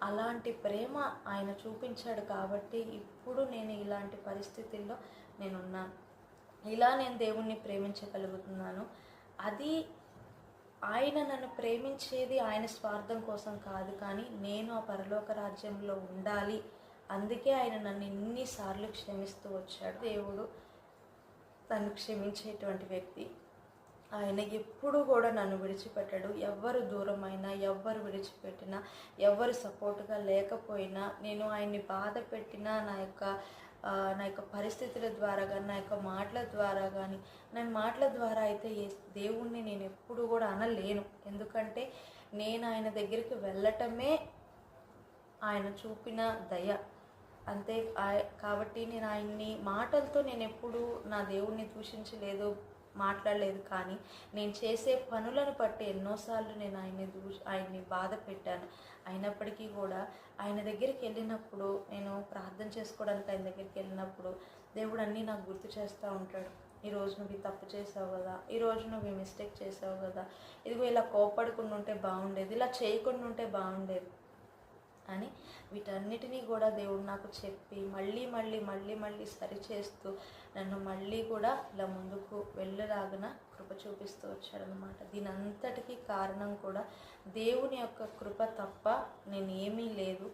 అలాంటి ప్రేమ ఆయన చూపించాడు కాబట్టి ఇప్పుడు నేను ఇలాంటి పరిస్థితుల్లో నేనున్నాను. ఇలా నేను దేవుణ్ణి ప్రేమించగలుగుతున్నాను. అది ఆయన నన్ను ప్రేమించేది ఆయన స్వార్థం కోసం కాదు, కానీ నేను ఆ పరలోక రాజ్యంలో ఉండాలి. అందుకే ఆయన నన్ను ఇన్నిసార్లు క్షమిస్తూ వచ్చాడు. దేవుడు నన్ను క్షమించేటువంటి వ్యక్తి. ఆయన ఎప్పుడు కూడా నన్ను విడిచిపెట్టడు. ఎవ్వరు దూరమైనా, ఎవ్వరు విడిచిపెట్టినా, ఎవ్వరు సపోర్ట్గా లేకపోయినా, నేను ఆయన్ని బాధ పెట్టినా నా యొక్క పరిస్థితుల ద్వారా కానీ, నా యొక్క మాటల ద్వారా కానీ, నేను మాటల ద్వారా అయితే దేవుణ్ణి నేను ఎప్పుడు కూడా అనలేను. ఎందుకంటే నేను ఆయన దగ్గరికి వెళ్ళటమే ఆయన చూపిన దయ అంతే. కాబట్టి నేను ఆయన్ని మాటలతో నేను ఎప్పుడు నా దేవుణ్ణి దూషించలేదు, మాట్లాడలేదు. కానీ నేను చేసే పనులను బట్టి ఎన్నోసార్లు నేను ఆయన్ని బాధ పెట్టాను. అయినప్పటికీ కూడా ఆయన దగ్గరికి వెళ్ళినప్పుడు, నేను ప్రార్థన చేసుకోవడానికి ఆయన దగ్గరికి వెళ్ళినప్పుడు దేవుడు అన్నీ నాకు గుర్తు చేస్తూ ఉంటాడు. ఈరోజు నువ్వు ఈ తప్పు చేసావు కదా, ఈరోజు నువ్వు ఈ మిస్టేక్ చేసావు కదా, ఇదిగో ఇలా కోపడకుండా ఉంటే బాగుండేది, ఇలా చేయకుండా ఉంటే బాగుండేది అని వీటన్నిటినీ కూడా దేవుడు నాకు చెప్పి మళ్ళీ మళ్ళీ మళ్ళీ మళ్ళీ సరిచేస్తూ నన్ను మళ్ళీ కూడా ఇలా ముందుకు వెళ్ళలాగిన కృప చూపిస్తూ వచ్చాడనమాట. దీని అంతటికీ కారణం కూడా దేవుని యొక్క కృప తప్ప నేనేమీ లేదు.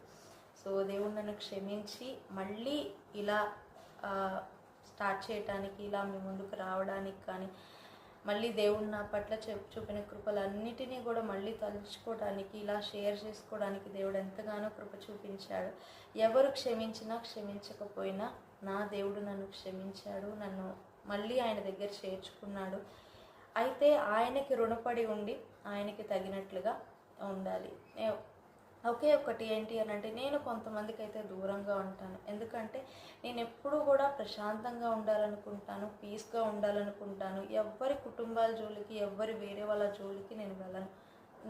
సో దేవుడు నన్ను క్షమించి మళ్ళీ ఇలా స్టార్ట్ చేయటానికి, ఇలా మీ ముందుకు రావడానికి కానీ, మళ్ళీ దేవుడు నా పట్ల చూపిన కృపలన్నిటినీ కూడా మళ్ళీ తలుచుకోవడానికి, ఇలా షేర్ చేసుకోవడానికి దేవుడు ఎంతగానో కృప చూపించాడు. ఎవరు క్షమించినా క్షమించకపోయినా నా దేవుడు నన్ను క్షమించాడు, నన్ను మళ్ళీ ఆయన దగ్గర చేర్చుకున్నాడు. అయితే ఆయనకి రుణపడి ఉండి ఆయనకి తగినట్లుగా ఉండాలి. ఒకే ఒకటి ఏంటి అని అంటే, నేను కొంతమందికి అయితే దూరంగా ఉంటాను. ఎందుకంటే నేను ఎప్పుడూ కూడా ప్రశాంతంగా ఉండాలనుకుంటాను, పీస్గా ఉండాలనుకుంటాను. ఎవ్వరి కుటుంబాల జోలికి, ఎవ్వరి వేరే వాళ్ళ జోలికి నేను వెళ్ళను.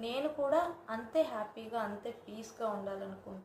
నేను కూడా అంతే హ్యాపీగా, అంతే పీస్గా ఉండాలనుకుంటాను.